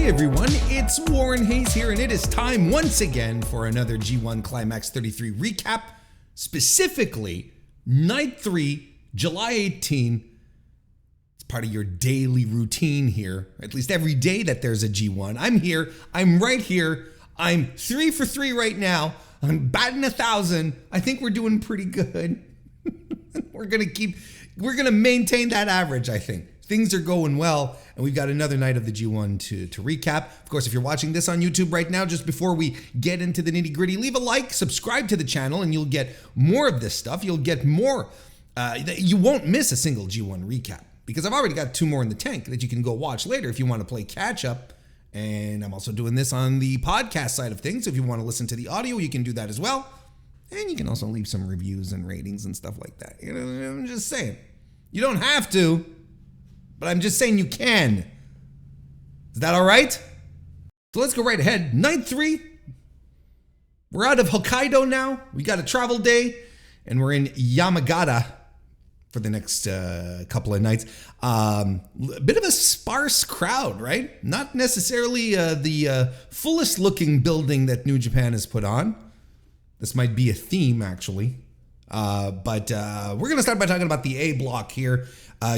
everyone, it's MrWarrenHayes here, and it is time once again for another G1 Climax 33 recap, specifically Night 3, July 18. It's part of your daily routine here, at least every day that there's a G1. I'm here, I'm right here, I'm 3 for 3 right now, I'm batting 1,000. I think we're doing pretty good. We're gonna maintain that average, I think. Things are going well, and we've got another night of the G1 to recap. Of course, if you're watching this on YouTube right now, just before we get into the nitty gritty, leave a like, subscribe to the channel, and you'll get more of this stuff. You'll get more. You won't miss a single G1 recap, because I've already got 2 more in the tank that you can go watch later if you want to play catch up. And I'm also doing this on the podcast side of things. So if you want to listen to the audio, you can do that as well. And you can also leave some reviews and ratings and stuff like that. You know, I'm just saying. You don't have to, but I'm just saying you can. Is that all right? So let's go right ahead. Night 3. We're out of Hokkaido now. We got a travel day, and we're in Yamagata for the next couple of nights. A bit of a sparse crowd, right? Not necessarily the fullest looking building that New Japan has put on. This might be a theme, actually. But we're going to start by talking about the A block here.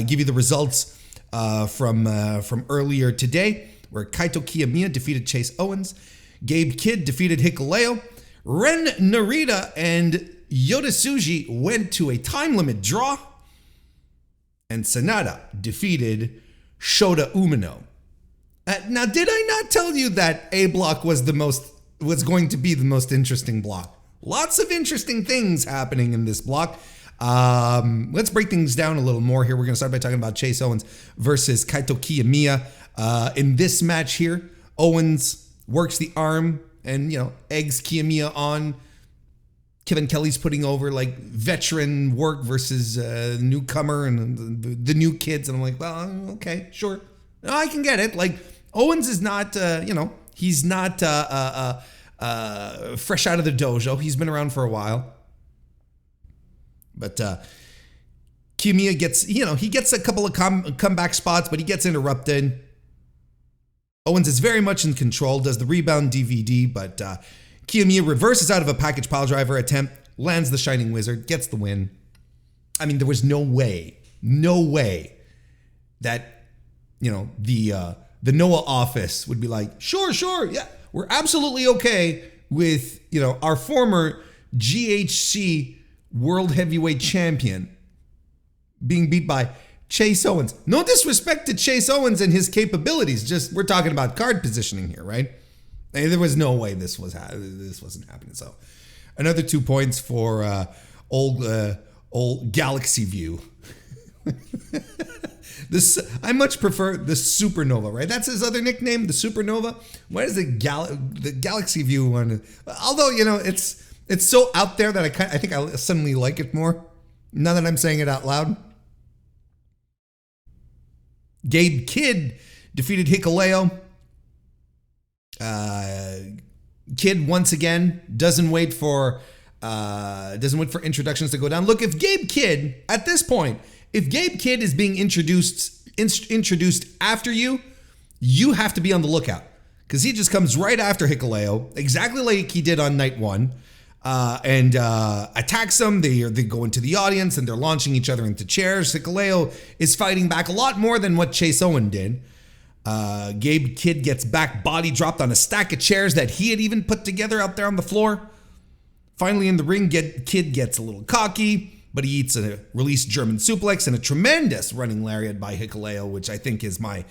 Give you the results from earlier today, where Kaito Kiyomiya defeated Chase Owens. Gabe Kidd defeated Hikuleo. Ren Narita and Yota Tsuji went to a time limit draw. And SANADA defeated Shota Umino. Now, did I not tell you that A block was going to be the most interesting block? Lots of interesting things happening in this block. Let's break things down a little more here. We're going to start by talking about Chase Owens versus Kaito Kiyomiya. In this match here, Owens works the arm and, eggs Kiyomiya on. Kevin Kelly's putting over like veteran work versus newcomer and the new kids. And I'm like, well, okay, sure. No, I can get it. Like, Owens is not, he's not fresh out of the dojo. He's been around for a while. But Kiyomiya gets, he gets a couple of comeback spots, but he gets interrupted. Owens is very much in control, does the rebound DVD, but Kiyomiya reverses out of a package piledriver attempt, lands the Shining Wizard, gets the win. I mean, there was no way that, the Noah office would be like, sure, yeah, we're absolutely okay with, our former GHC World Heavyweight Champion being beat by Chase Owens. No disrespect to Chase Owens and his capabilities, just we're talking about card positioning here, right? And there was no way this wasn't happening. So another 2 points for old Galaxy View. I much prefer the Supernova, right? That's his other nickname, the Supernova. Why is the Galaxy View one? Although, it's so out there that I think I suddenly like it more now that I'm saying it out loud. Gabe Kidd defeated Hikuleo. Kidd once again doesn't wait for introductions to go down. Look, if Gabe Kidd at this point, if Gabe Kidd is being introduced after you have to be on the lookout, because he just comes right after Hikuleo, exactly like he did on night 1, and attacks them. They go into the audience and they're launching each other into chairs. Hikuleo is fighting back a lot more than what Chase Owens did. Gabe Kidd gets back body dropped on a stack of chairs that he had even put together out there on the floor. Finally in the ring, Kidd gets a little cocky, but he eats a released German suplex and a tremendous running lariat by Hikuleo, which I think is my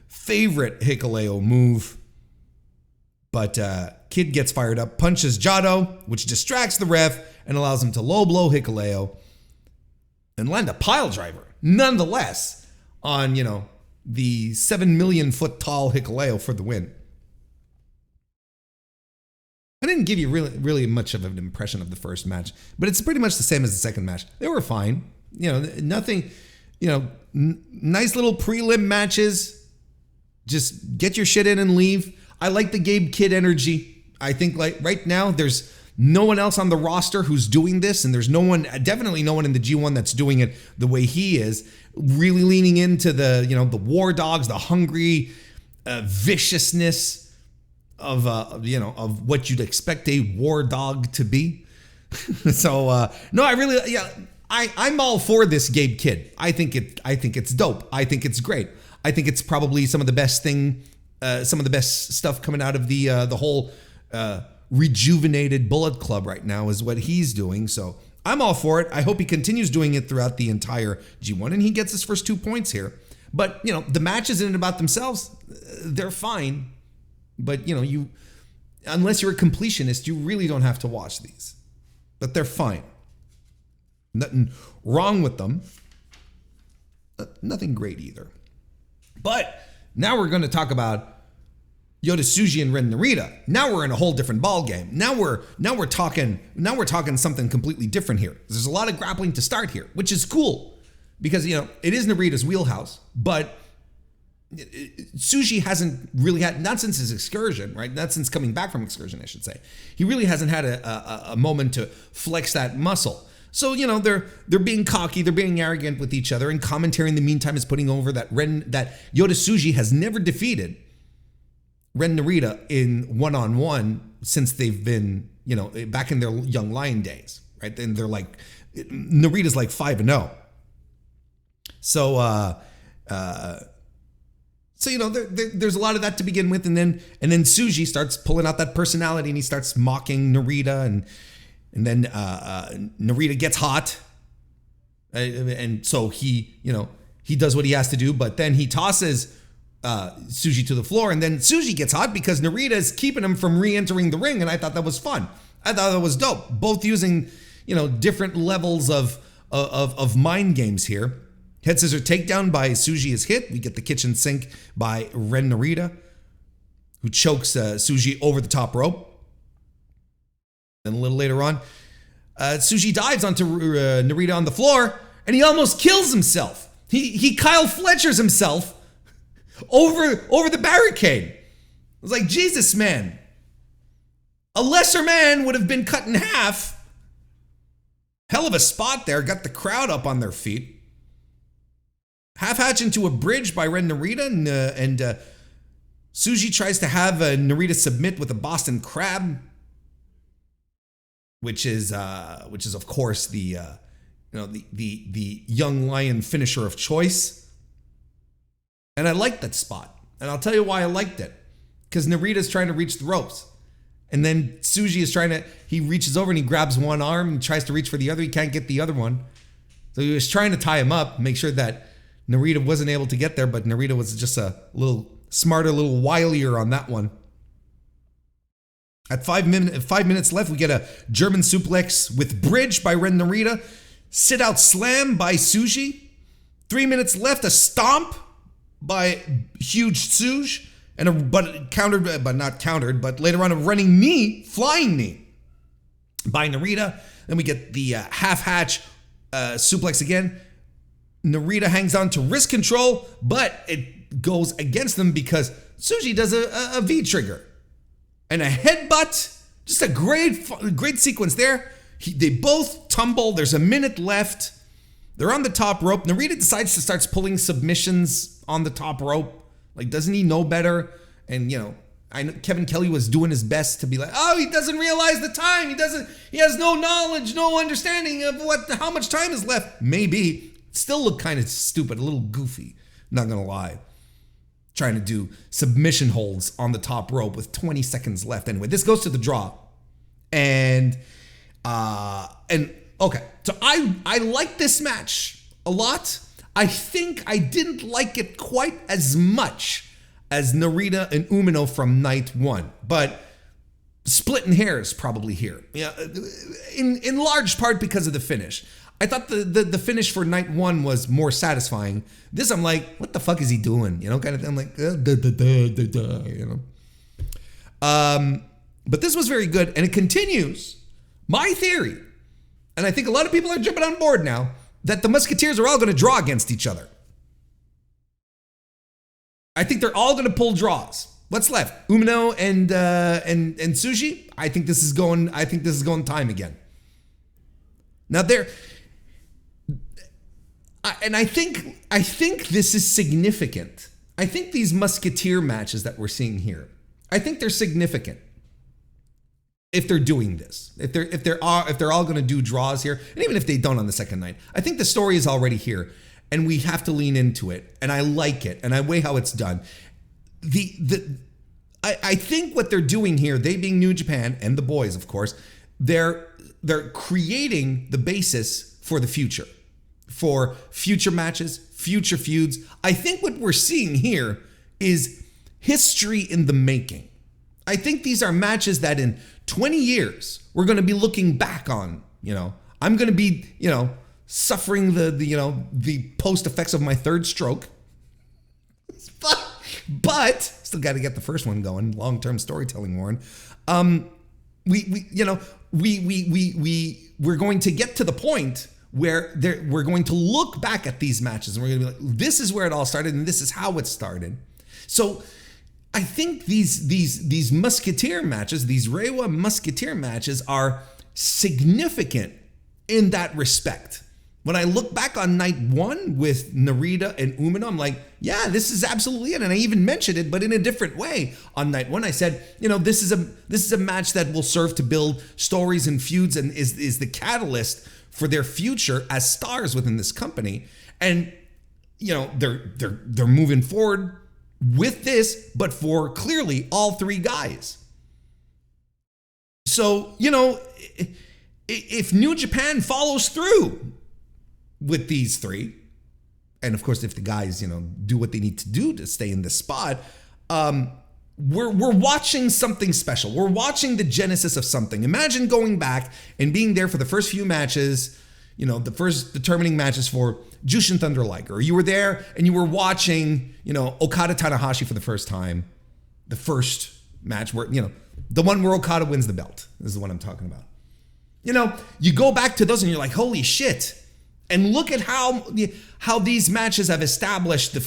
favorite Hikuleo move. But Kidd gets fired up, punches Jado, which distracts the ref and allows him to low blow Hikuleo and land a pile driver, nonetheless, on, the 7 million foot tall Hikuleo for the win. I didn't give you really much of an impression of the first match, but it's pretty much the same as the second match. They were fine. Nothing, nice little prelim matches. Just get your shit in and leave. I like the Gabe Kidd energy. I think like right now there's no one else on the roster who's doing this, and there's definitely no one in the G1 that's doing it the way he is. Really leaning into the, the war dogs, the hungry viciousness of of what you'd expect a war dog to be. So no, I'm all for this Gabe kid. I think it's dope. I think it's great. I think it's probably some of the best stuff coming out of the whole rejuvenated Bullet Club right now is what he's doing. So I'm all for it. I hope he continues doing it throughout the entire G1 and he gets his first 2 points here. But the matches in and about themselves, they're fine. But unless you're a completionist, you really don't have to watch these. But they're fine. Nothing wrong with them. Nothing great either. But now we're going to talk about Yota, Tsuji, and Ren Narita. Now we're in a whole different ball game. Now we're talking something completely different here. There's a lot of grappling to start here, which is cool because it is Narita's wheelhouse, but Tsuji hasn't really had, not since his excursion, right? Not since coming back from excursion, I should say. He really hasn't had a moment to flex that muscle. So, they're being cocky, they're being arrogant with each other, and commentary in the meantime is putting over that Yota Tsuji has never defeated Ren Narita in one-on-one since they've been, back in their young lion days, right? And they're like, Narita's like 5-0. So, there's a lot of that to begin with, and then Tsuji starts pulling out that personality, and he starts mocking Narita, and then Narita gets hot, and so he does what he has to do, but then he tosses Tsuji to the floor, and then Tsuji gets hot because Narita is keeping him from re-entering the ring, and I thought that was fun. I thought that was dope. Both using different levels of mind games here. Head scissor takedown by Tsuji is hit. We get the kitchen sink by Ren Narita, who chokes Tsuji over the top rope. Then a little later on, Tsuji dives onto Narita on the floor, and he almost kills himself. He Kyle Fletchers himself over the barricade. I was like, Jesus, man. A lesser man would have been cut in half. Hell of a spot there. Got the crowd up on their feet. Half hatch into a bridge by Ren Narita, and Tsuji tries to have Narita submit with a Boston Crab, which is of course the young lion finisher of choice. And I liked that spot, and I'll tell you why I liked it. Because Narita's trying to reach the ropes, and then Tsuji is he reaches over and he grabs one arm and tries to reach for the other. He can't get the other one, so he was trying to tie him up, make sure that Narita wasn't able to get there, but Narita was just a little smarter, a little wilier on that one. At 5 minutes left, we get a German suplex with bridge by Ren Narita, sit out slam by Tsuji. 3 minutes left, a stomp by huge Tsuji, and but later on a running knee, flying knee by Narita. Then we get the half hatch suplex again. Narita hangs on to wrist control, but it goes against them because Tsuji does a V trigger and a headbutt. Just a great sequence there. They both tumble. There's a minute left. They're on the top rope. Narita decides to start pulling submissions on the top rope. Like, doesn't he know better? And I know Kevin Kelly was doing his best to be like, oh, he doesn't realize the time. He has no knowledge, no understanding of how much time is left. Maybe. Still look kind of stupid, a little goofy, not gonna lie. Trying to do submission holds on the top rope with 20 seconds left. Anyway, this goes to the draw. And okay, so I like this match a lot. I think I didn't like it quite as much as Narita and Umino from night one, but splitting hairs probably here. Yeah, in large part because of the finish. I thought the finish for night one was more satisfying. This, I'm like, what the fuck is he doing? Kind of thing. I'm like, But this was very good, and it continues my theory, and I think a lot of people are jumping on board now, that the Musketeers are all going to draw against each other. I think they're all going to pull draws. What's left? Umino and Tsuji. I think this is going time again. Now I think this is significant. I think these musketeer matches that we're seeing here, I think they're significant. If they're doing this, if they're all going to do draws here, and even if they don't on the second night, I think the story is already here, and we have to lean into it. And I like it, and I weigh how it's done. I think what they're doing here, they being New Japan and the boys, of course, they're creating the basis for the future, for future matches, future feuds. I think what we're seeing here is history in the making. I think these are matches that in 20 years, we're going to be looking back on, I'm going to be, suffering the post effects of my third stroke. But still got to get the first one going. Long-term storytelling, Warren. We're going to get to the point where we're going to look back at these matches and we're going to be like, this is where it all started and this is how it started. So I think these musketeer matches, these Reiwa musketeer matches are significant in that respect. When I look back on night one with Narita and Umino, I'm like, yeah, this is absolutely it. And I even mentioned it, but in a different way. On night one, I said, this is a match that will serve to build stories and feuds and is the catalyst for their future as stars within this company. And they're moving forward with this, but for clearly all three guys. So, if New Japan follows through with these three, and of course, if the guys, do what they need to do to stay in this spot, we're watching something special. We're watching the genesis of something. Imagine going back and being there for the first few matches, the first determining matches for Jushin Thunder Liger. You were there and you were watching, Okada Tanahashi for the first time. The first match where, the one where Okada wins the belt. This is the one I'm talking about. You go back to those and you're like, holy shit. And look at how these matches have established the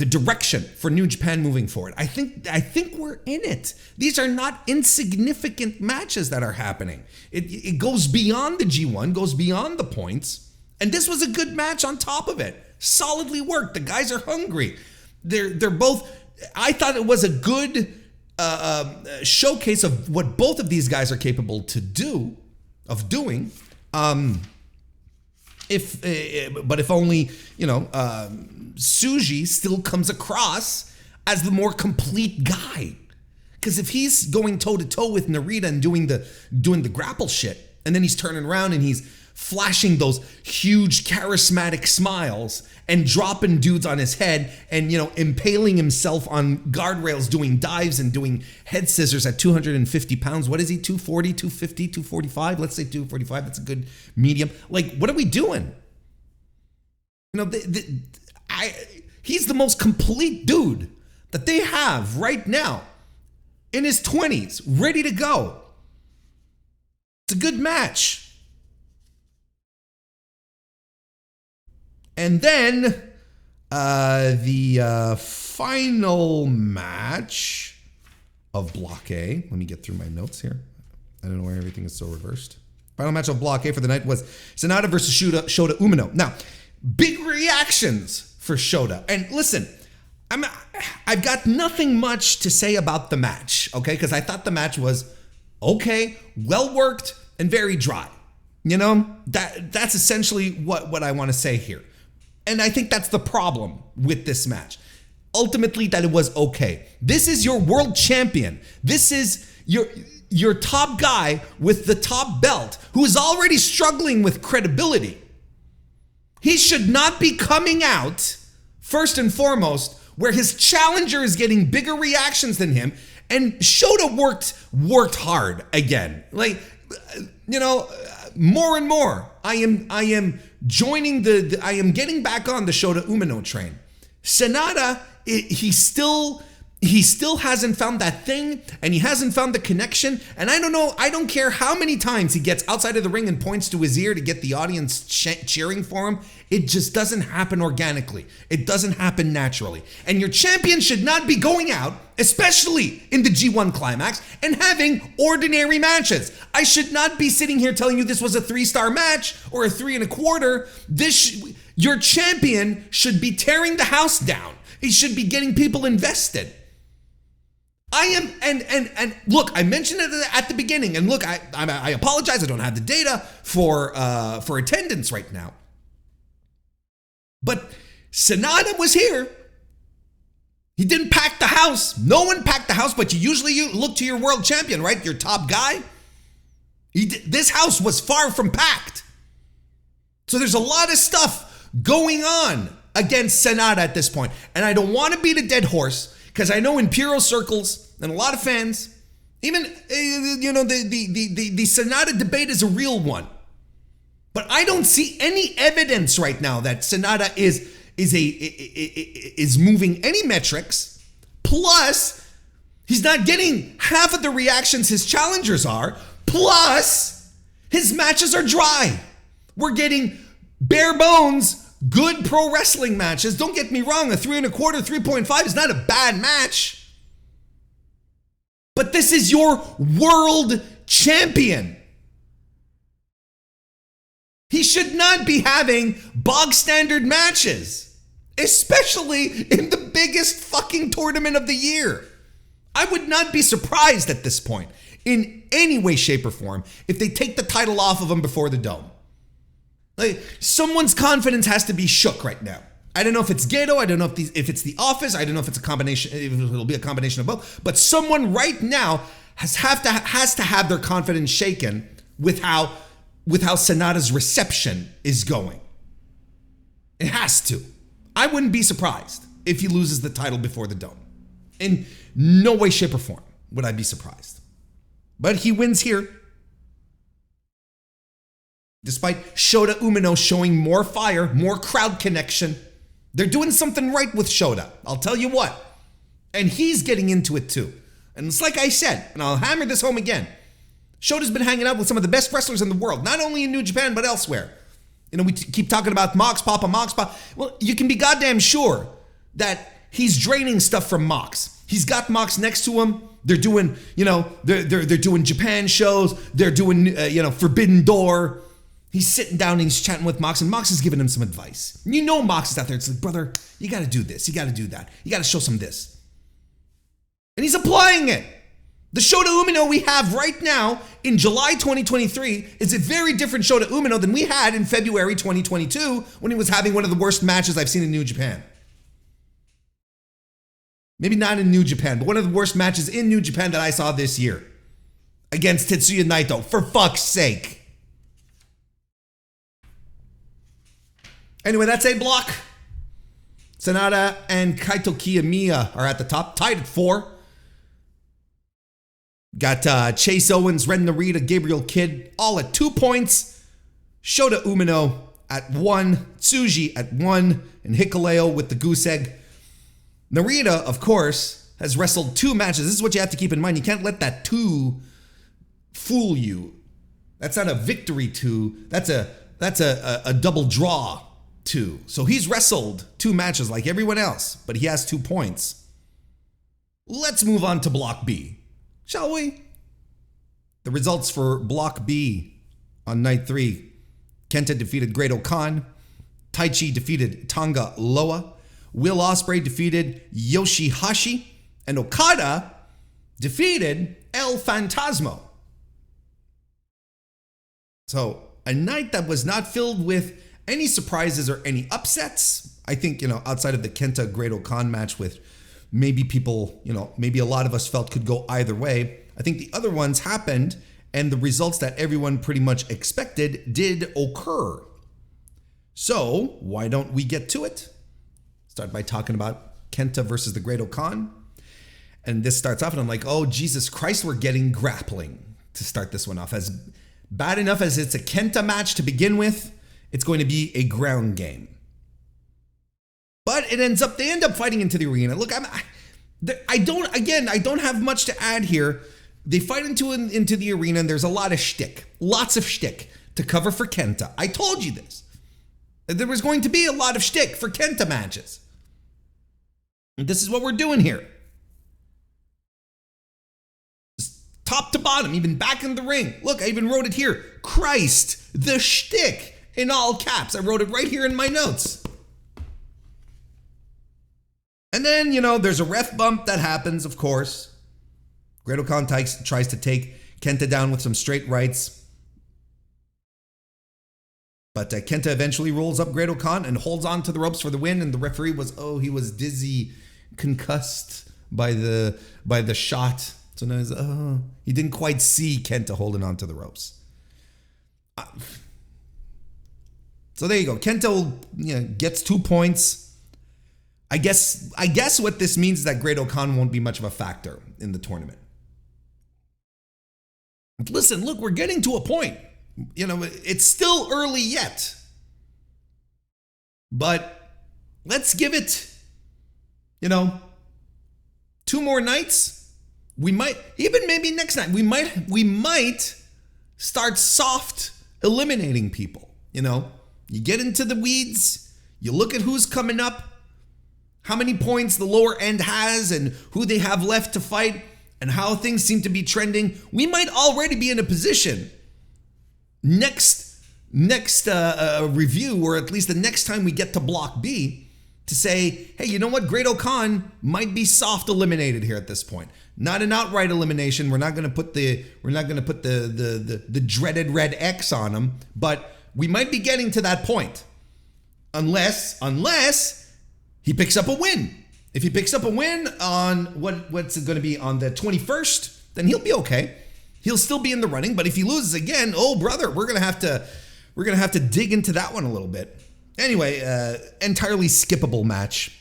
direction for New Japan moving forward. I think we're in it. These are not insignificant matches that are happening. It goes beyond the G1, goes beyond the points, and this was a good match on top of it. Solidly worked. The guys are hungry. They're both. I thought it was a good showcase of what both of these guys are capable of doing. If only, Tsuji still comes across as the more complete guy. Because if he's going toe to toe with Narita and doing the grapple shit, and then he's turning around and he's flashing those huge charismatic smiles and dropping dudes on his head and, impaling himself on guardrails, doing dives and doing head scissors at 250 pounds. What is he? 240, 250, 245? Let's say 245. That's a good medium. Like, what are we doing? He's the most complete dude that they have right now in his 20s, ready to go. It's a good match. And then the final match of Block A. Let me get through my notes here. I don't know why everything is so reversed. Final match of Block A for the night was SANADA versus Shota Umino. Now, big reactions for Shota. And listen, I've got nothing much to say about the match, okay? Because I thought the match was okay, well worked, and very dry. That's essentially what I want to say here. And I think that's the problem with this match. Ultimately, that it was okay. This is your world champion. This is your top guy with the top belt who is already struggling with credibility. He should not be coming out, first and foremost, where his challenger is getting bigger reactions than him. And Shota worked hard again. Like, more and more, I am joining I am getting back on the Shota Umino train. SANADA, he still he still hasn't found that thing, and he hasn't found the connection. And I don't know, I don't care how many times he gets outside of the ring and points to his ear to get the audience cheering for him. It just doesn't happen organically. It doesn't happen naturally. And your champion should not be going out, especially in the G1 Climax, and having ordinary matches. I should not be sitting here telling you this was a 3-star match or a 3 1/4. Your champion should be tearing the house down. He should be getting people invested. I am, and look, I mentioned it at the beginning, and look, I apologize, I don't have the data for attendance right now. But SANADA was here. He didn't pack the house. No one packed the house, but you look to your world champion, right? Your top guy. This house was far from packed. So there's a lot of stuff going on against SANADA at this point. And I don't want to beat a dead horse, because I know in Puro circles and a lot of fans, even, the SANADA debate is a real one. But I don't see any evidence right now that SANADA is moving any metrics. Plus, he's not getting half of the reactions his challengers are. Plus, his matches are dry. We're getting bare bones good pro wrestling matches. Don't get me wrong, a 3 1/4, 3.5 is not a bad match. But this is your world champion. He should not be having bog standard matches, especially in the biggest fucking tournament of the year. I would not be surprised at this point, in any way, shape, or form, if they take the title off of him before the Dome. Like, someone's confidence has to be shook right now. I don't know if it's Gato, I don't know if it's the office, I don't know if it's a combination, if it'll be a combination of both, but someone right now has to have their confidence shaken with how SANADA's reception is going. It has to. I wouldn't be surprised if he loses the title before the Dome. In no way, shape, or form would I be surprised. But he wins here. Despite Shota Umino showing more fire, more crowd connection. They're doing something right with Shota, I'll tell you what. And he's getting into it too. And it's like I said, and I'll hammer this home again, Shota's been hanging out with some of the best wrestlers in the world, not only in New Japan, but elsewhere. You know, we keep talking about Mox Papa. Well, you can be goddamn sure that he's draining stuff from Mox. He's got Mox next to him. They're doing, they're doing Japan shows. They're doing, Forbidden Door. He's sitting down and he's chatting with Mox, and Mox is giving him some advice. You know Mox is out there. It's like, brother, you got to do this. You got to do that. You got to show some this. And he's applying it. The Shota Umino we have right now in July 2023 is a very different Shota Umino than we had in February 2022 when he was having one of the worst matches I've seen in New Japan. Maybe not in New Japan, but one of the worst matches in New Japan that I saw this year against Tetsuya Naito, for fuck's sake. Anyway, that's A block. SANADA and Kaito Kiyomiya are at the top, tied at 4. Got Chase Owens, Ren Narita, Gabriel Kidd, all at 2 points. Shota Umino at 1, Tsuji at 1, and Hikuleo with the goose egg. Narita, of course, has wrestled 2 matches. This is what you have to keep in mind. You can't let that 2 fool you. That's not a victory 2. That's a double draw 2. So he's wrestled 2 matches like everyone else, but he has 2 points. Let's move on to Block B, shall we? The results for Block B on night 3. Kenta defeated Great Okan. Taichi defeated Tanga Loa. Will Ospreay defeated YOSHI-HASH. And Okada defeated El Phantasmo. So a night that was not filled with any surprises or any upsets. I think, outside of the Kenta Great Okan match with maybe people, maybe a lot of us felt could go either way. I think the other ones happened and the results that everyone pretty much expected did occur. So why don't we get to it? Start by talking about Kenta versus the Great Okan. And this starts off and I'm like, oh, Jesus Christ, we're getting grappling to start this one off. As bad enough as it's a Kenta match to begin with, it's going to be a ground game. But they end up fighting into the arena. Look, I don't have much to add here. They fight into the arena, and there's a lot of shtick. Lots of shtick to cover for Kenta. I told you this. There was going to be a lot of shtick for Kenta matches. And this is what we're doing here. Top to bottom, even back in the ring. Look, I even wrote it here. Christ, the shtick in all caps. I wrote it right here in my notes. And then, there's a ref bump that happens, of course. Great-O-Khan tries to take Kenta down with some straight rights. But Kenta eventually rolls up Great-O-Khan and holds on to the ropes for the win. And the referee he was dizzy, concussed by the shot. So now he didn't quite see Kenta holding on to the ropes. So there you go. Kenta gets 2 points. I guess what this means is that Great-O-Khan won't be much of a factor in the tournament. Listen, look, we're getting to a point. It's still early yet. But let's give it, 2 more nights. We might, even maybe next night, we might start soft eliminating people. You get into the weeds, you look at who's coming up, how many points the lower end has and who they have left to fight and how things seem to be trending. We might already be in a position next review, or at least the next time we get to Block B, to say, hey, you know what? Great-O-Khan might be soft eliminated here at this point. Not an outright elimination. We're not going to put the dreaded red X on him, but we might be getting to that point. Unless he picks up a win. If he picks up a win on what's it going to be on the 21st, then he'll be okay. He'll still be in the running, but if he loses again, oh brother, we're going to have to dig into that one a little bit. Anyway, entirely skippable match.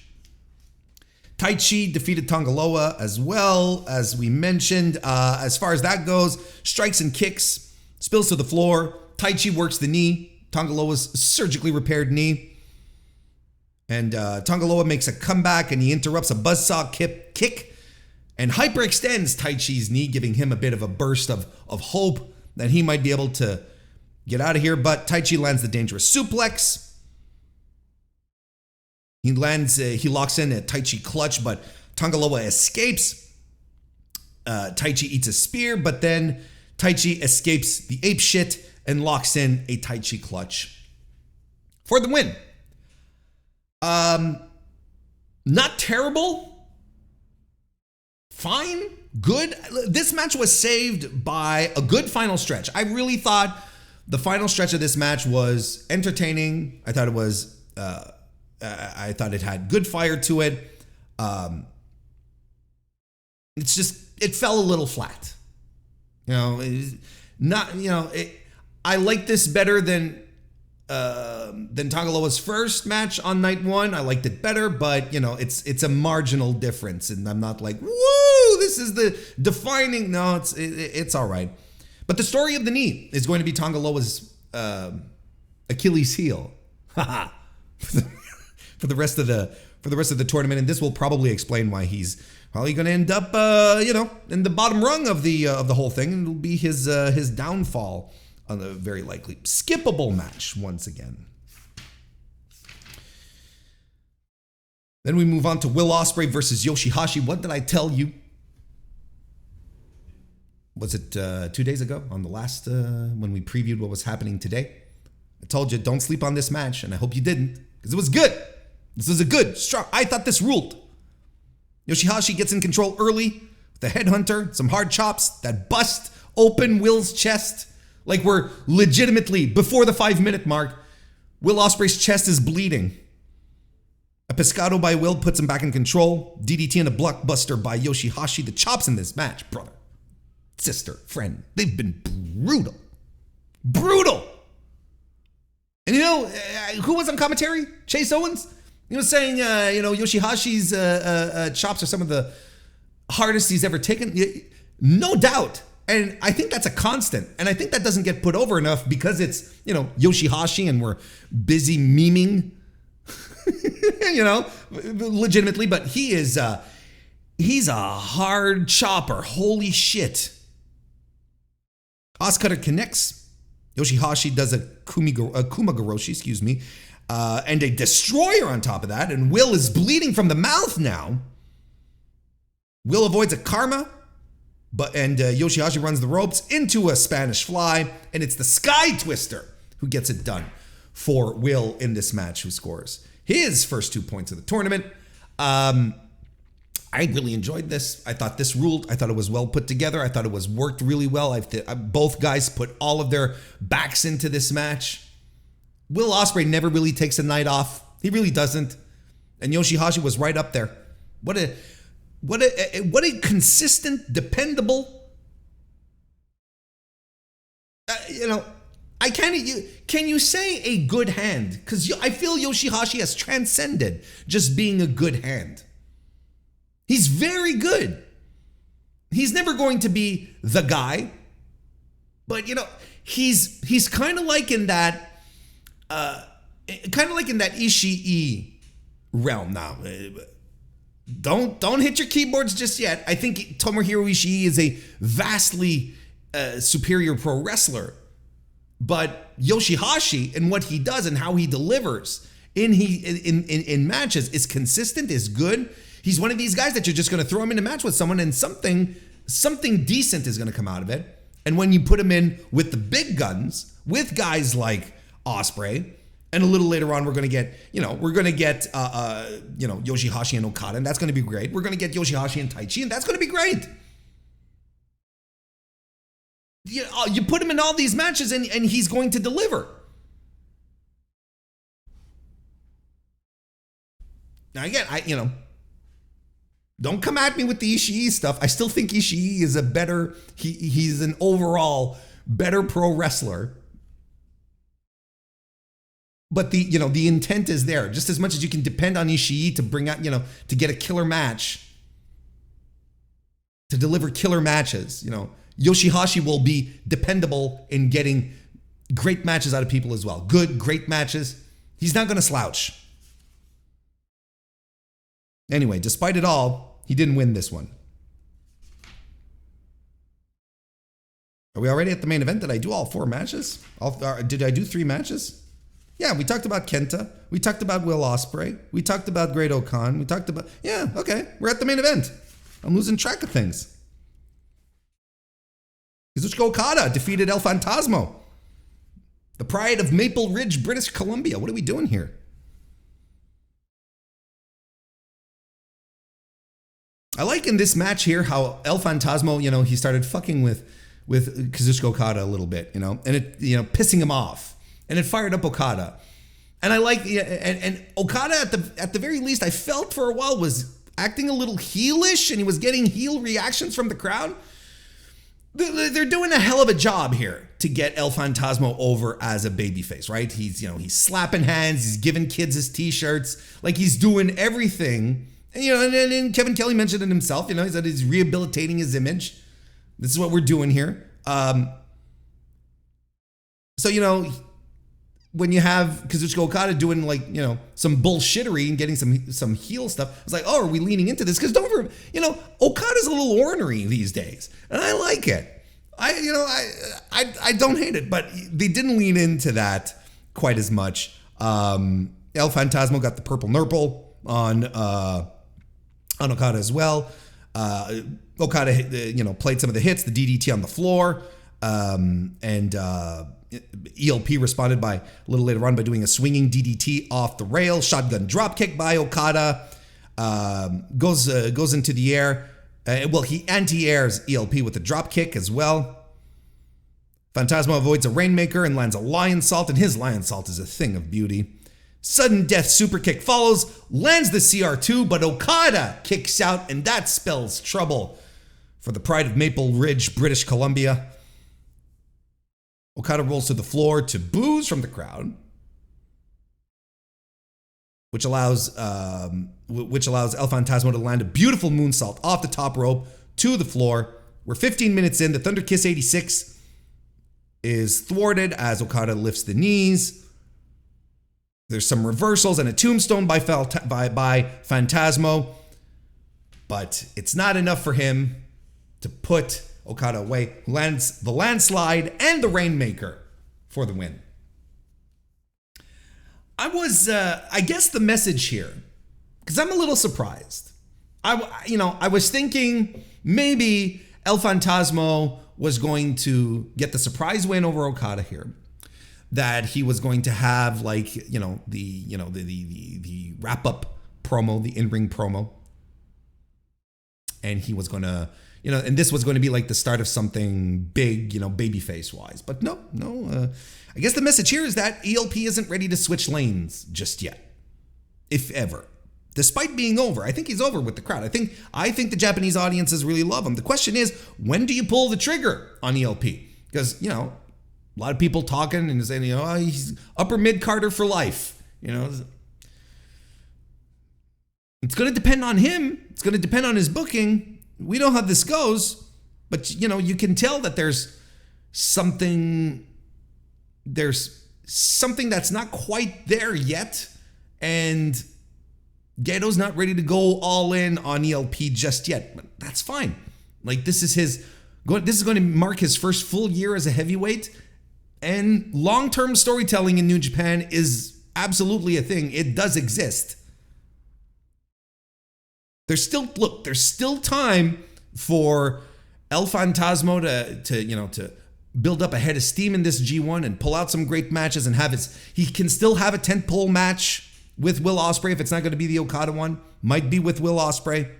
Taichi defeated Tanga Loa as well, as we mentioned. As far as that goes, strikes and kicks, spills to the floor. Taichi works the knee, Tanga Loa's surgically repaired knee. And Tanga Loa makes a comeback and he interrupts a buzzsaw kick and hyperextends Taichi's knee, giving him a bit of a burst of hope that he might be able to get out of here. But Taichi lands the dangerous suplex. He locks in a Taichi clutch, but Tanga Loa escapes. Taichi eats a spear, but then Taichi escapes the ape shit and locks in a Taichi clutch for the win. Not terrible. Fine. Good. This match was saved by a good final stretch. I really thought the final stretch of this match was entertaining. I thought it was, I thought it had good fire to it. It's just, it fell a little flat. I like this better than Tanga Loa's first match on night one. I liked it better, but it's a marginal difference, and I'm not like, woo, this is the defining. No, it's all right. But the story of the knee is going to be Tanga Loa's Achilles heel for the rest of the tournament, and this will probably explain why he's probably going to end up in the bottom rung of the whole thing, and it'll be his downfall. On a very likely skippable match once again. Then we move on to Will Ospreay versus YOSHI-HASH. What did I tell you? Was it 2 days ago on the last when we previewed what was happening today? I told you don't sleep on this match, and I hope you didn't, because it was good. This was a good, strong. I thought this ruled. YOSHI-HASH gets in control early with the headhunter, some hard chops that bust open Will's chest. Like we're legitimately, before the 5-minute mark, Will Ospreay's chest is bleeding. A pescado by Will puts him back in control. DDT and a blockbuster by YOSHI-HASH. The chops in this match, brother, sister, friend, they've been brutal. Brutal. And who was on commentary? Chase Owens? Saying, YOSHI-HASH's chops are some of the hardest he's ever taken. No doubt. And I think that's a constant. And I think that doesn't get put over enough because it's, YOSHI-HASH and we're busy memeing, legitimately. But he is, He's a hard chopper. Holy shit. Oscutter connects. Yoshi-Hashi does a Kumagoroshi, excuse me, and a destroyer on top of that. And Will is bleeding from the mouth now. Will avoids a karma, and Yoshi-Hashi runs the ropes into a Spanish fly, and it's the Sky Twister who gets it done for Will in this match, who scores his first 2 points of the tournament. I really enjoyed this. I thought this ruled. I thought it was well put together. I thought it was worked really well. Both guys put all of their backs into this match. Will Ospreay never really takes a night off. He really doesn't. And Yoshi-Hashi was right up there. What a consistent, dependable. Can you say a good hand? Because I feel Yoshi-Hashi has transcended just being a good hand. He's very good. He's never going to be the guy, but he's kind of like in that, Ishii realm now. Don't hit your keyboards just yet. I think Tomohiro Ishii is a vastly superior pro wrestler, but Yoshi-Hashi and what he does and how he delivers in matches is consistent, is good. He's one of these guys that you're just going to throw him in a match with someone and something decent is going to come out of it. And when you put him in with the big guns, with guys like Ospreay, and a little later on we're going to get Yoshi-Hashi and Okada, and that's going to be great. We're going to get Yoshi-Hashi and Taichi, and that's going to be great. You put him in all these matches and he's going to deliver. Now again, don't come at me with the Ishii stuff. I still think Ishii is he's an overall better pro wrestler. But the intent is there. Just as much as you can depend on Ishii to bring out, to get a killer match, to deliver killer matches, Yoshi-Hashi will be dependable in getting great matches out of people as well. Good, great matches. He's not going to slouch. Anyway, despite it all, he didn't win this one. Are we already at the main event? Did I do all 4 matches? Did I do 3 matches? Yeah, we talked about Kenta. We talked about Will Ospreay. We talked about Great Okan. We talked about... Yeah, okay. We're at the main event. I'm losing track of things. Kazuchika Okada defeated El Phantasmo. The pride of Maple Ridge, British Columbia. What are we doing here? I like in this match here how El Phantasmo, he started fucking with Kazuchika Okada a little bit, and it, pissing him off, and it fired up Okada, and I like, and Okada at the very least, I felt for a while was acting a little heelish, and he was getting heel reactions from the crowd. They're doing a hell of a job here to get El Phantasmo over as a babyface, right? He's slapping hands, he's giving kids his t-shirts, like he's doing everything. And Kevin Kelly mentioned it himself, he said he's rehabilitating his image. This is what we're doing here. So, when you have Kazuchika Okada doing some bullshittery and getting some heel stuff, it's like, oh, are we leaning into this? Because Okada's a little ornery these days, and I like it. I don't hate it, but they didn't lean into that quite as much. El Phantasmo got the purple nurple on Okada as well. Okada, played some of the hits, the DDT on the floor, and ELP responded by a little later on by doing a swinging DDT off the rail, shotgun dropkick by Okada, goes into the air. He anti-airs ELP with a dropkick as well. Phantasmo avoids a Rainmaker and lands a Lion Salt, and his Lion Salt is a thing of beauty. Sudden death super kick follows, lands the CR2, but Okada kicks out, and that spells trouble for the pride of Maple Ridge, British Columbia. Okada rolls to the floor to boos from the crowd, which allows El Phantasmo to land a beautiful moonsault off the top rope to the floor. We're 15 minutes in. The Thunder Kiss 86 is thwarted as Okada lifts the knees. There's some reversals and a tombstone by Phantasmo. but it's not enough for him to put Okada away, who lands the landslide and the Rainmaker for the win. I guess the message here, because I'm a little surprised. I was thinking maybe El Phantasmo was going to get the surprise win over Okada here. That he was going to have the wrap up promo, the in-ring promo. And he was going to, and this was going to be like the start of something big, babyface wise. But no. I guess the message here is that ELP isn't ready to switch lanes just yet, if ever. Despite being over, I think he's over with the crowd. I think the Japanese audiences really love him. The question is, when do you pull the trigger on ELP? Because a lot of people talking and saying, he's upper mid-carder for life. It's going to depend on him. It's going to depend on his booking. We know how this goes, but you can tell that there's something that's not quite there yet, and Gaeto's not ready to go all in on ELP just yet. But that's fine. This is going to mark his first full year as a heavyweight, and long-term storytelling in New Japan is absolutely a thing. It does exist. There's still time for El Phantasmo to build up a head of steam in this G1 and pull out some great matches and he can still have a tentpole match with Will Ospreay if it's not going to be the Okada one. Might be with Will Ospreay.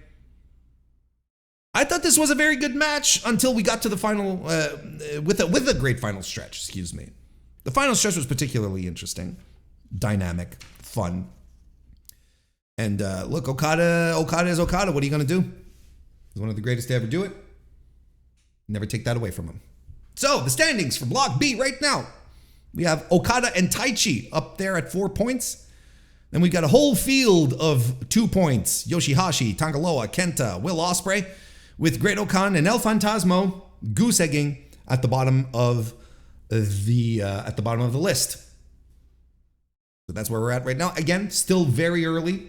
I thought this was a very good match until we got to the final, with a great final stretch, excuse me. The final stretch was particularly interesting, dynamic, fun. And look, Okada is Okada. What are you going to do? He's one of the greatest to ever do it. Never take that away from him. So, the standings for Block B right now. We have Okada and Taichi up there at 4 points. Then we've got a whole field of 2 points. YOSHI-HASH, Tanga Loa, KENTA, Will Ospreay, with Great Okan and El Phantasmo goose-egging at the bottom of the list. So that's where we're at right now. Again, still very early.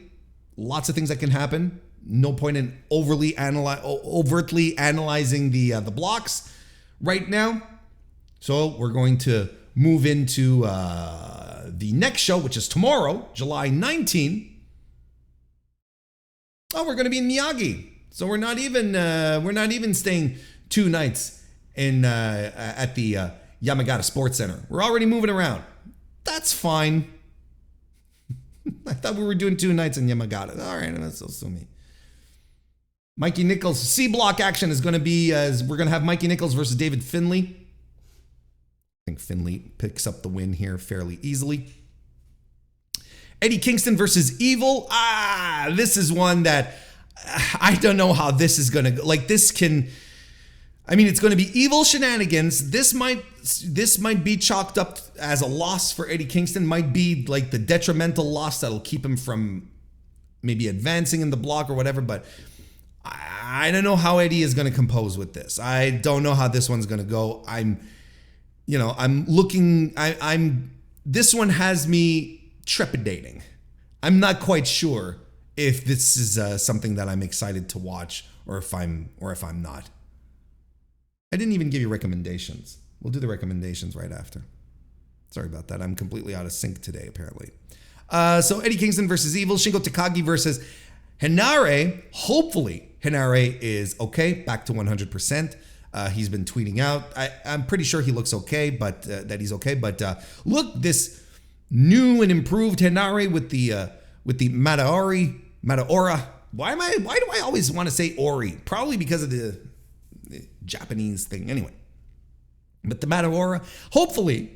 Lots of things that can happen. No point in overtly analyzing the blocks right now. So we're going to move into the next show, which is tomorrow, July 19. Oh, we're going to be in Miyagi. So we're not even staying 2 nights at the Yamagata Sports Center. We're already moving around. That's fine. I thought we were doing 2 nights in Yamagata. All right, that's so sue me. Mikey Nichols C block action is going to be we're going to have Mikey Nichols versus David Finlay. I think Finlay picks up the win here fairly easily. Eddie Kingston versus Evil. This is one that I don't know how this is going to go. It's going to be Evil shenanigans. This might be chalked up as a loss for Eddie Kingston. Might be like the detrimental loss that'll keep him from maybe advancing in the block or whatever, but I don't know how Eddie is going to compose with this. I don't know how this one's going to go. This one has me trepidating. I'm not quite sure if this is something that I'm excited to watch or if I'm not. I didn't even give you recommendations. We'll do the recommendations right after. Sorry about that. I'm completely out of sync today, apparently. So Eddie Kingston versus Evil, Shingo Takagi versus Henare. Hopefully Henare is okay, back to 100%. He's been tweeting out. I'm pretty sure he looks okay, but that he's okay. But look, this new and improved Henare with the Mataora. Why do I always want to say Ori? Probably because of the Japanese thing. Anyway, but the Mataora. Hopefully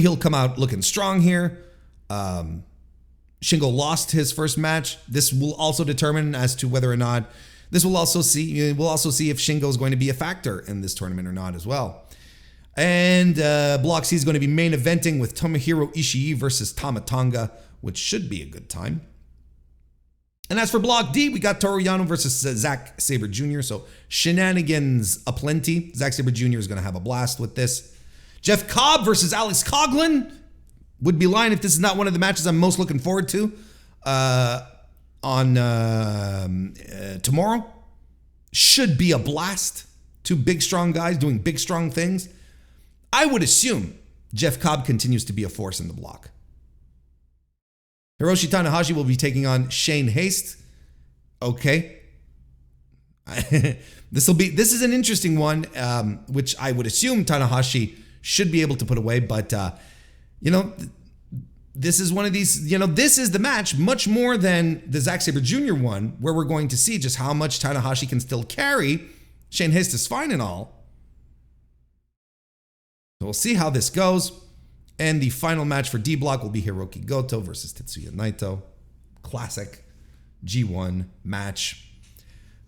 he'll come out looking strong here. Shingo lost his first match. This will also determine as to whether or not we'll also see if Shingo is going to be a factor in this tournament or not as well. And Block C is going to be main eventing with Tomohiro Ishii versus Tama Tonga, which should be a good time. And as for Block D, we got Toru Yano versus Zack Sabre Jr. So shenanigans aplenty. Zack Sabre Jr. is going to have a blast with this. Jeff Cobb versus Alex Coughlin. Would be lying if this is not one of the matches I'm most looking forward to. tomorrow should be a blast. Two big, strong guys doing big, strong things. I would assume Jeff Cobb continues to be a force in the block. Hiroshi Tanahashi will be taking on Shane Haste. Okay. This is an interesting one, which I would assume Tanahashi should be able to put away, but this is one of these, this is the match much more than the Zack Sabre Jr. one, where we're going to see just how much Tanahashi can still carry. Shane Haste is fine and all. So we'll see how this goes. And the final match for D Block will be Hiroki Goto versus Tetsuya Naito. Classic G1 match.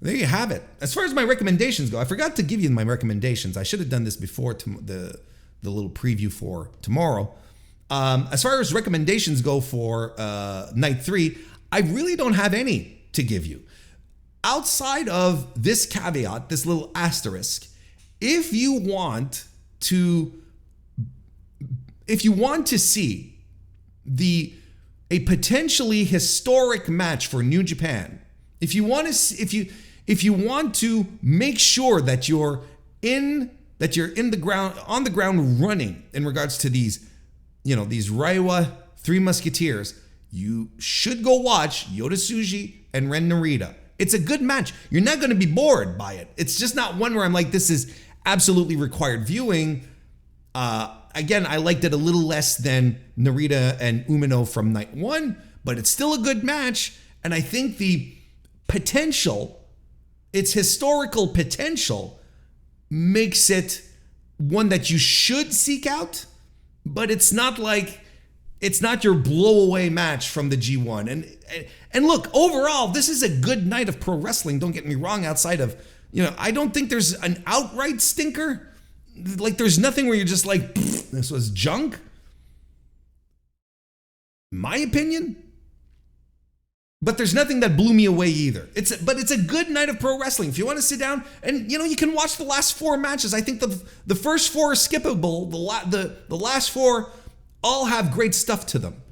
There you have it. As far as my recommendations go, I forgot to give you my recommendations. I should have done this before the little preview for tomorrow. As far as recommendations go for night 3, I really don't have any to give you. Outside of this caveat, this little asterisk, if you want to see a potentially historic match for New Japan, if you want to make sure that you're on the ground running in regards to these Reiwa Three Musketeers, you should go watch Yota Tsuji and Ren Narita. It's a good match. You're not going to be bored by it. It's just not one where I'm like, this is absolutely required viewing. Again, I liked it a little less than Narita and Umino from night 1, but it's still a good match. And I think the potential, its historical potential, makes it one that you should seek out, but it's not your blow away match from the G1. And look, overall, this is a good night of pro wrestling. Don't get me wrong. Outside of, I don't think there's an outright stinker. Like, there's nothing where you're just like, this was junk. My opinion. But there's nothing that blew me away either. But it's a good night of pro wrestling. If you want to sit down and, you can watch the last 4 matches. I think the first 4 are skippable. The last 4 all have great stuff to them.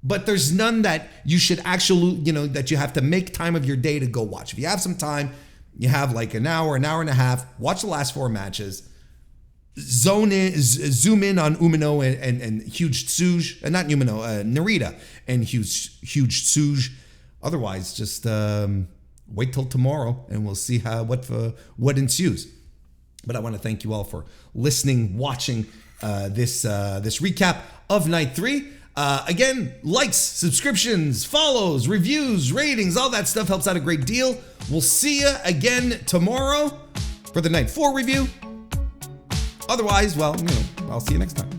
But there's none that you should actually, that you have to make time of your day to go watch. If you have some time, you have like an hour and a half, watch the last 4 matches. Zoom in on Umino and huge Tsuji, not Umino, Narita and huge Tsuji. Otherwise, just wait till tomorrow and we'll see what ensues. But I want to thank you all for listening, watching this recap of night 3. Again, likes, subscriptions, follows, reviews, ratings, all that stuff helps out a great deal. We'll see you again tomorrow for the night 4 review. Otherwise, well, I'll see you next time.